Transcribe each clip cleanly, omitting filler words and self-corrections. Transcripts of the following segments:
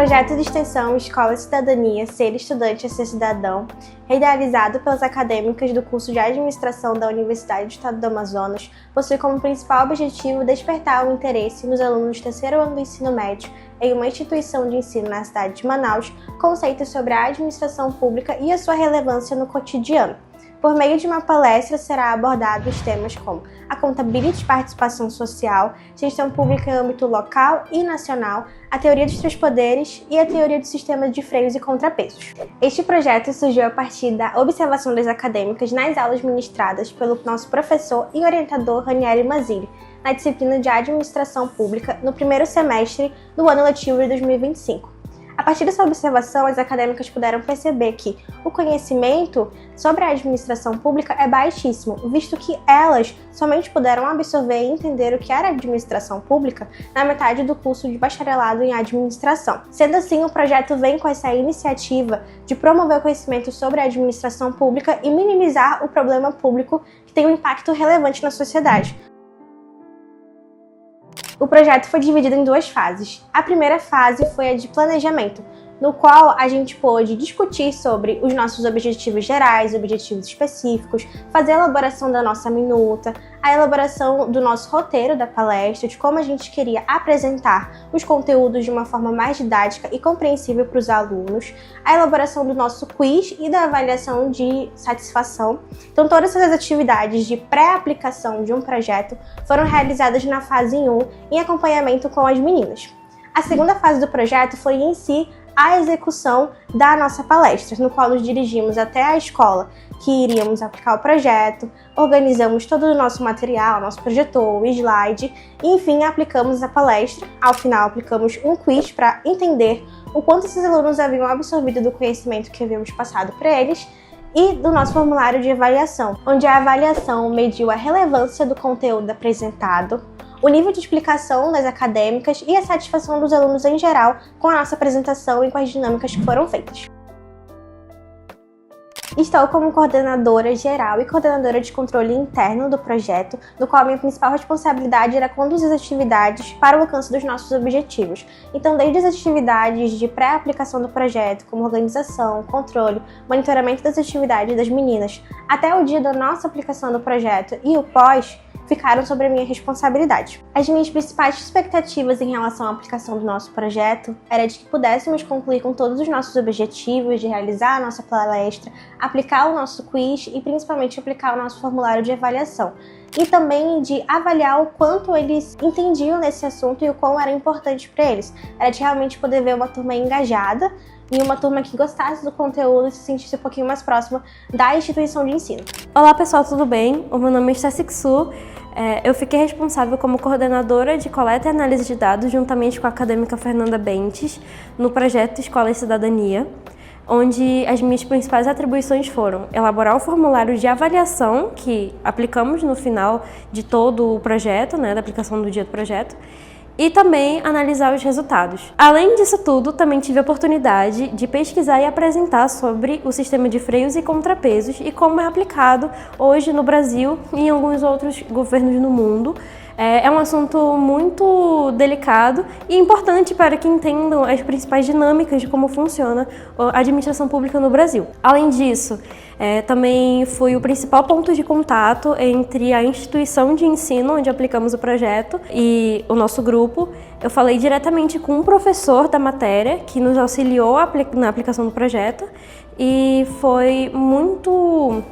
projeto de extensão Escola Cidadania, Ser Estudante é Ser Cidadão, realizado pelas acadêmicas do curso de Administração da Universidade do Estado do Amazonas, possui como principal objetivo despertar o interesse nos alunos do terceiro ano do ensino médio em uma instituição de ensino na cidade de Manaus, conceitos sobre a administração pública e a sua relevância no cotidiano. Por meio de uma palestra, será abordados temas como accountability, participação social, gestão pública em âmbito local e nacional, a teoria dos três poderes e a teoria do sistema de freios e contrapesos. Este projeto surgiu a partir da observação das acadêmicas nas aulas ministradas pelo nosso professor e orientador Ranieri Mazzilli, na disciplina de Administração Pública, no primeiro semestre do ano letivo de 2025. A partir dessa observação, as acadêmicas puderam perceber que o conhecimento sobre a administração pública é baixíssimo, visto que elas somente puderam absorver e entender o que era administração pública na metade do curso de bacharelado em administração. Sendo assim, o projeto vem com essa iniciativa de promover o conhecimento sobre a administração pública e minimizar o problema público que tem um impacto relevante na sociedade. O projeto foi dividido em duas fases. A primeira fase foi a de planejamento, no qual a gente pôde discutir sobre os nossos objetivos gerais, objetivos específicos, fazer a elaboração da nossa minuta, a elaboração do nosso roteiro da palestra, de como a gente queria apresentar os conteúdos de uma forma mais didática e compreensível para os alunos, a elaboração do nosso quiz e da avaliação de satisfação. Então, todas essas atividades de pré-aplicação de um projeto foram realizadas na fase 1, em acompanhamento com as meninas. A segunda fase do projeto foi em si a execução da nossa palestra, no qual nos dirigimos até a escola que iríamos aplicar o projeto, organizamos todo o nosso material, nosso projetor, o slide, e enfim aplicamos a palestra. Ao final aplicamos um quiz para entender o quanto esses alunos haviam absorvido do conhecimento que havíamos passado para eles, e do nosso formulário de avaliação, onde a avaliação mediu a relevância do conteúdo apresentado, o nível de explicação das acadêmicas e a satisfação dos alunos em geral com a nossa apresentação e com as dinâmicas que foram feitas. Estou como coordenadora geral e coordenadora de controle interno do projeto, no qual a minha principal responsabilidade era conduzir as atividades para o alcance dos nossos objetivos. Então, desde as atividades de pré-aplicação do projeto, como organização, controle, monitoramento das atividades das meninas, até o dia da nossa aplicação do projeto e o pós, ficaram sobre a minha responsabilidade. As minhas principais expectativas em relação à aplicação do nosso projeto era de que pudéssemos concluir com todos os nossos objetivos, de realizar a nossa palestra, aplicar o nosso quiz e principalmente aplicar o nosso formulário de avaliação. E também de avaliar o quanto eles entendiam nesse assunto e o quão era importante para eles. Era de realmente poder ver uma turma engajada e uma turma que gostasse do conteúdo e se sentisse um pouquinho mais próxima da instituição de ensino. Olá pessoal, tudo bem? O meu nome é Stassixu. Eu fiquei responsável como coordenadora de coleta e análise de dados juntamente com a acadêmica Fernanda Bentes no projeto Escola e Cidadania, onde as minhas principais atribuições foram elaborar o formulário de avaliação que aplicamos no final de todo o projeto, da aplicação do dia do projeto, e também analisar os resultados. Além disso tudo, também tive a oportunidade de pesquisar e apresentar sobre o sistema de freios e contrapesos e como é aplicado hoje no Brasil e em alguns outros governos no mundo. É um assunto muito delicado e importante para que entendam as principais dinâmicas de como funciona a administração pública no Brasil. Além disso, também fui o principal ponto de contato entre a instituição de ensino onde aplicamos o projeto e o nosso grupo. Eu falei diretamente com um professor da matéria que nos auxiliou na aplicação do projeto e foi muito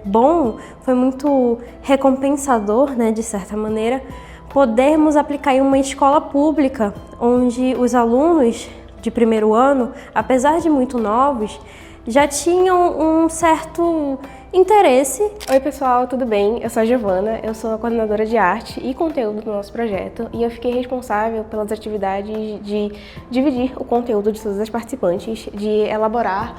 bom, foi muito recompensador, de certa maneira, podermos aplicar em uma escola pública, onde os alunos de primeiro ano, apesar de muito novos, já tinham um certo interesse. Oi pessoal, tudo bem? Eu sou a Giovana, eu sou a coordenadora de arte e conteúdo do nosso projeto e eu fiquei responsável pelas atividades de dividir o conteúdo de todas as participantes, de elaborar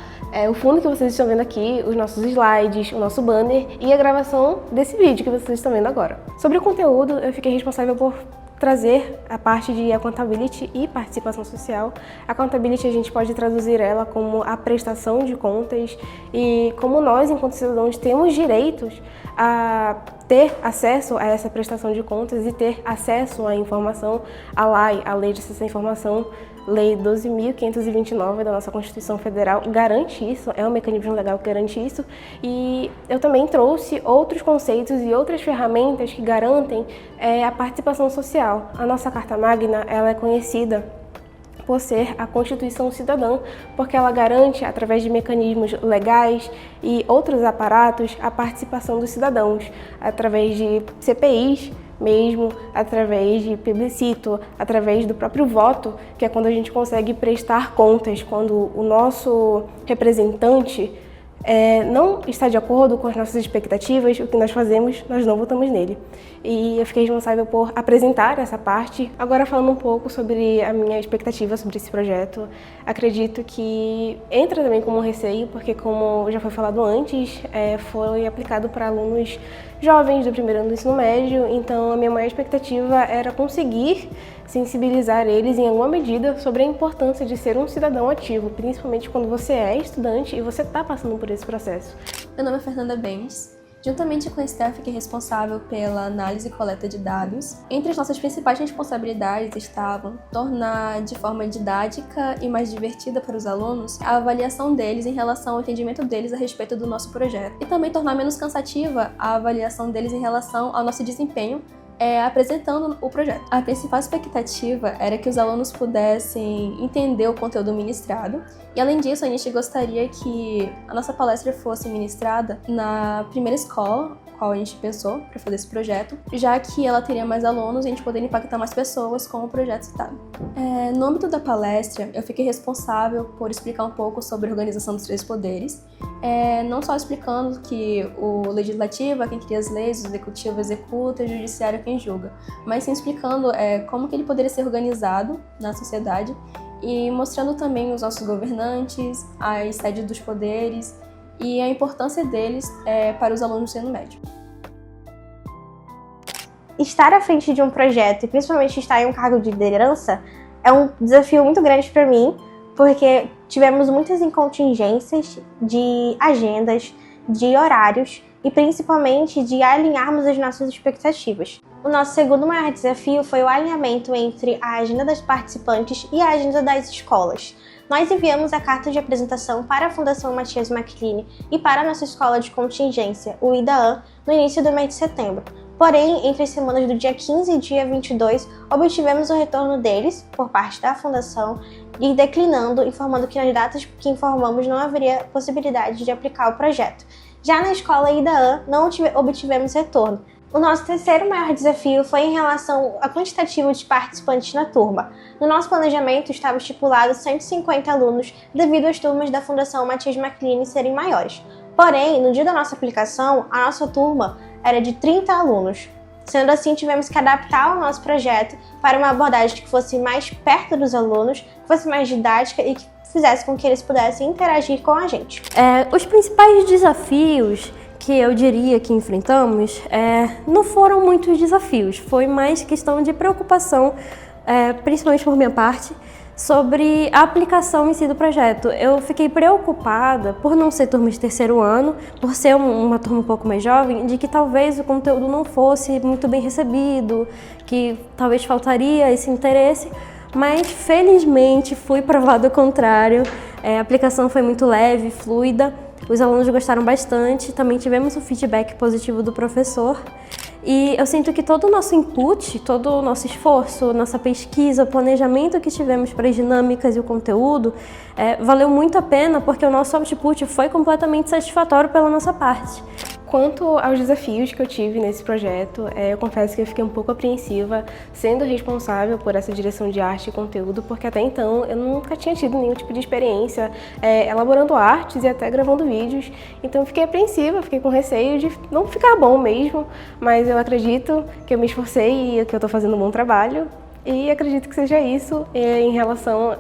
o fundo que vocês estão vendo aqui, os nossos slides, o nosso banner e a gravação desse vídeo que vocês estão vendo agora. Sobre o conteúdo, eu fiquei responsável por trazer a parte de accountability e participação social. Accountability a gente pode traduzir ela como a prestação de contas e como nós, enquanto cidadãos, temos direitos a ter acesso a essa prestação de contas e ter acesso à informação, à lei de acesso à informação Lei 12.529 da nossa Constituição Federal garante isso, é um mecanismo legal que garante isso, e eu também trouxe outros conceitos e outras ferramentas que garantem a participação social. A nossa Carta Magna, ela é conhecida por ser a Constituição Cidadã, porque ela garante, através de mecanismos legais e outros aparatos, a participação dos cidadãos, através de CPIs mesmo, através de plebiscito, através do próprio voto, que é quando a gente consegue prestar contas, quando o nosso representante não está de acordo com as nossas expectativas, o que nós fazemos, nós não votamos nele. E eu fiquei responsável por apresentar essa parte. Agora, falando um pouco sobre a minha expectativa sobre esse projeto, acredito que entra também como um receio, porque, como já foi falado antes, foi aplicado para alunos jovens do primeiro ano do ensino médio, então a minha maior expectativa era conseguir sensibilizar eles em alguma medida sobre a importância de ser um cidadão ativo, principalmente quando você é estudante e você está passando por esse processo. Meu nome é Fernanda Bentes. Juntamente com a Esther, fiquei responsável pela análise e coleta de dados. Entre as nossas principais responsabilidades estavam tornar de forma didática e mais divertida para os alunos a avaliação deles em relação ao entendimento deles a respeito do nosso projeto, e também tornar menos cansativa a avaliação deles em relação ao nosso desempenho apresentando o projeto. A principal expectativa era que os alunos pudessem entender o conteúdo ministrado, e além disso a gente gostaria que a nossa palestra fosse ministrada na primeira escola qual a gente pensou para fazer esse projeto, já que ela teria mais alunos e a gente poderia impactar mais pessoas com o projeto citado. No âmbito da palestra, eu fiquei responsável por explicar um pouco sobre a organização dos três poderes, não só explicando que o legislativo é quem cria as leis, o executivo executa e o judiciário é quem julga, mas sim explicando como que ele poderia ser organizado na sociedade e mostrando também os nossos governantes, as sedes dos poderes e a importância deles para os alunos do ensino médio. Estar à frente de um projeto e principalmente estar em um cargo de liderança é um desafio muito grande para mim, porque tivemos muitas incontingências de agendas, de horários e principalmente de alinharmos as nossas expectativas. O nosso segundo maior desafio foi o alinhamento entre a agenda das participantes e a agenda das escolas. Nós enviamos a carta de apresentação para a Fundação Matias Macline e para a nossa escola de contingência, o IDAAN, no início do mês de setembro. Porém, entre as semanas do dia 15 e dia 22, obtivemos o retorno deles, por parte da Fundação, e declinando, informando que nas datas que informamos não haveria possibilidade de aplicar o projeto. Já na escola IDAAN, não obtivemos retorno. O nosso terceiro maior desafio foi em relação ao quantitativo de participantes na turma. No nosso planejamento estava estipulado 150 alunos devido às turmas da Fundação Matias Macline serem maiores. Porém, no dia da nossa aplicação, a nossa turma era de 30 alunos. Sendo assim, tivemos que adaptar o nosso projeto para uma abordagem que fosse mais perto dos alunos, que fosse mais didática e que fizesse com que eles pudessem interagir com a gente. Os principais desafios que eu diria que enfrentamos não foram muitos desafios, foi mais questão de preocupação, principalmente por minha parte, sobre a aplicação em si do projeto. Eu fiquei preocupada por não ser turma de terceiro ano, por ser uma turma um pouco mais jovem, de que talvez o conteúdo não fosse muito bem recebido, que talvez faltaria esse interesse, mas felizmente fui provado o contrário. A aplicação foi muito leve, fluida, os alunos gostaram bastante, também tivemos um feedback positivo do professor. E eu sinto que todo o nosso input, todo o nosso esforço, nossa pesquisa, o planejamento que tivemos para as dinâmicas e o conteúdo valeu muito a pena, porque o nosso output foi completamente satisfatório pela nossa parte. Quanto aos desafios que eu tive nesse projeto, eu confesso que eu fiquei um pouco apreensiva sendo responsável por essa direção de arte e conteúdo, porque até então eu nunca tinha tido nenhum tipo de experiência elaborando artes e até gravando vídeos, então eu fiquei apreensiva, fiquei com receio de não ficar bom mesmo, mas eu acredito que eu me esforcei e que eu estou fazendo um bom trabalho. E acredito que seja isso em relação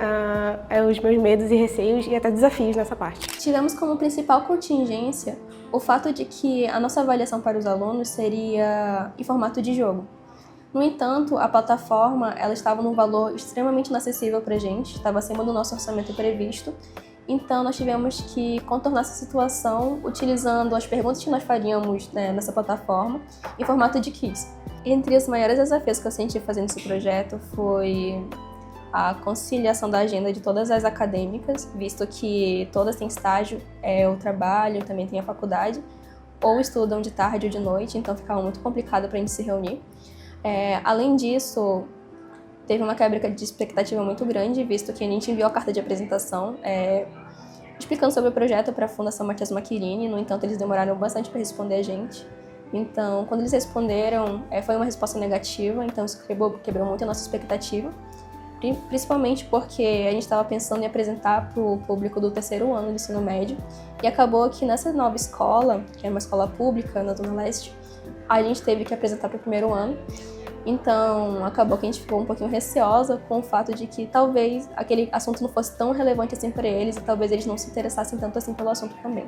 aos meus medos e receios e até desafios nessa parte. Tivemos como principal contingência o fato de que a nossa avaliação para os alunos seria em formato de jogo. No entanto, a plataforma ela estava num valor extremamente inacessível para a gente, estava acima do nosso orçamento previsto. Então, nós tivemos que contornar essa situação utilizando as perguntas que nós faríamos nessa plataforma em formato de quiz. Entre os maiores desafios que eu senti fazendo esse projeto foi a conciliação da agenda de todas as acadêmicas, visto que todas têm estágio, ou trabalho, também tem a faculdade, ou estudam de tarde ou de noite, então ficava muito complicado para a gente se reunir. Além disso, teve uma quebra de expectativa muito grande, visto que a gente enviou a carta de apresentação explicando sobre o projeto para a Fundação Matias Macchiarini. No entanto, eles demoraram bastante para responder a gente. Então, quando eles responderam, foi uma resposta negativa, então isso quebrou muito a nossa expectativa, principalmente porque a gente estava pensando em apresentar para o público do terceiro ano do ensino médio, e acabou que nessa nova escola, que é uma escola pública na Zona Leste, a gente teve que apresentar para o primeiro ano. Então, acabou que a gente ficou um pouquinho receosa com o fato de que talvez aquele assunto não fosse tão relevante assim para eles, e talvez eles não se interessassem tanto assim pelo assunto também.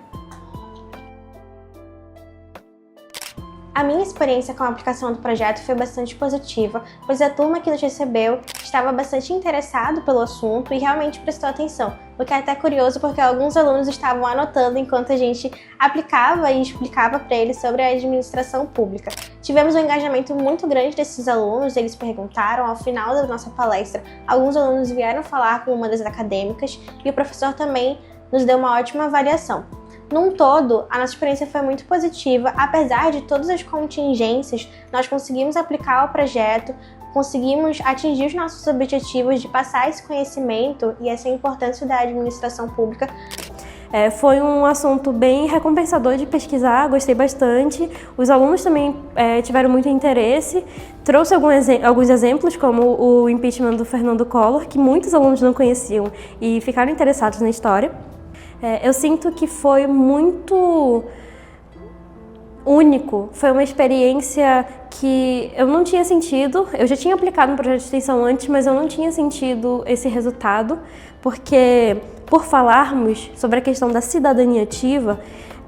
A minha experiência com a aplicação do projeto foi bastante positiva, pois a turma que nos recebeu estava bastante interessado pelo assunto e realmente prestou atenção, o que é até curioso porque alguns alunos estavam anotando enquanto a gente aplicava e explicava para eles sobre a administração pública. Tivemos um engajamento muito grande desses alunos, eles perguntaram ao final da nossa palestra, alguns alunos vieram falar com uma das acadêmicas e o professor também nos deu uma ótima avaliação. Num todo, a nossa experiência foi muito positiva, apesar de todas as contingências, nós conseguimos aplicar o projeto, conseguimos atingir os nossos objetivos de passar esse conhecimento e essa importância da administração pública. Foi um assunto bem recompensador de pesquisar, gostei bastante. Os alunos também tiveram muito interesse. Trouxe alguns exemplos, como o impeachment do Fernando Collor, que muitos alunos não conheciam e ficaram interessados na história. Eu sinto que foi muito único, foi uma experiência que eu não tinha sentido. Eu já tinha aplicado um projeto de extensão antes, mas eu não tinha sentido esse resultado, porque por falarmos sobre a questão da cidadania ativa,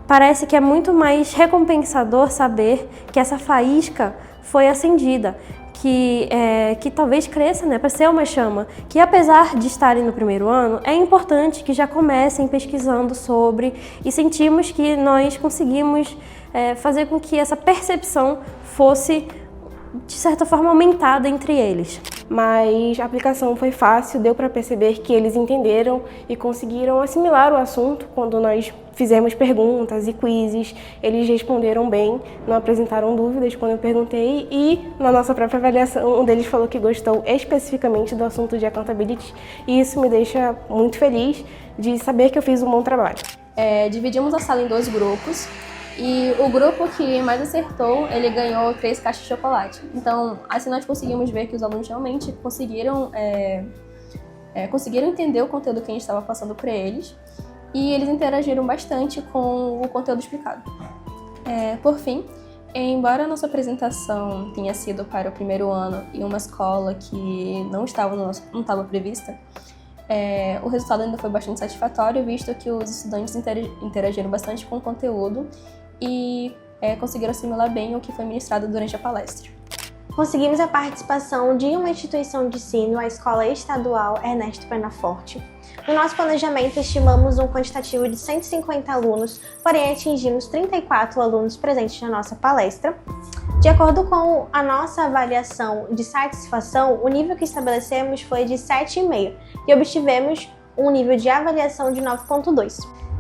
parece que é muito mais recompensador saber que essa faísca foi acendida, que talvez cresça, né, para ser uma chama, que apesar de estarem no primeiro ano, é importante que já comecem pesquisando sobre e sentimos que nós conseguimos fazer com que essa percepção fosse, de certa forma, aumentada entre eles. Mas a aplicação foi fácil, deu para perceber que eles entenderam e conseguiram assimilar o assunto quando nós fizemos perguntas e quizzes. Eles responderam bem, não apresentaram dúvidas quando eu perguntei, e na nossa própria avaliação um deles falou que gostou especificamente do assunto de accountability, e isso me deixa muito feliz de saber que eu fiz um bom trabalho. Dividimos a sala em 2 grupos. E o grupo que mais acertou, ele ganhou 3 caixas de chocolate. Então, assim nós conseguimos ver que os alunos realmente conseguiram entender o conteúdo que a gente estava passando para eles, e eles interagiram bastante com o conteúdo explicado. Por fim, embora a nossa apresentação tenha sido para o primeiro ano em uma escola que não estava prevista, o resultado ainda foi bastante satisfatório, visto que os estudantes interagiram bastante com o conteúdo e conseguiram assimilar bem o que foi ministrado durante a palestra. Conseguimos a participação de uma instituição de ensino, a Escola Estadual Ernesto Penaforte. No nosso planejamento, estimamos um quantitativo de 150 alunos, porém atingimos 34 alunos presentes na nossa palestra. De acordo com a nossa avaliação de satisfação, o nível que estabelecemos foi de 7,5 e obtivemos um nível de avaliação de 9,2.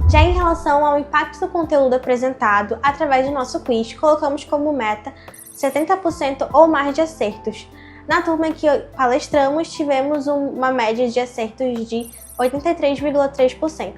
Já em relação ao impacto do conteúdo apresentado, através do nosso quiz, colocamos como meta 70% ou mais de acertos. Na turma que palestramos, tivemos uma média de acertos de 83,3%.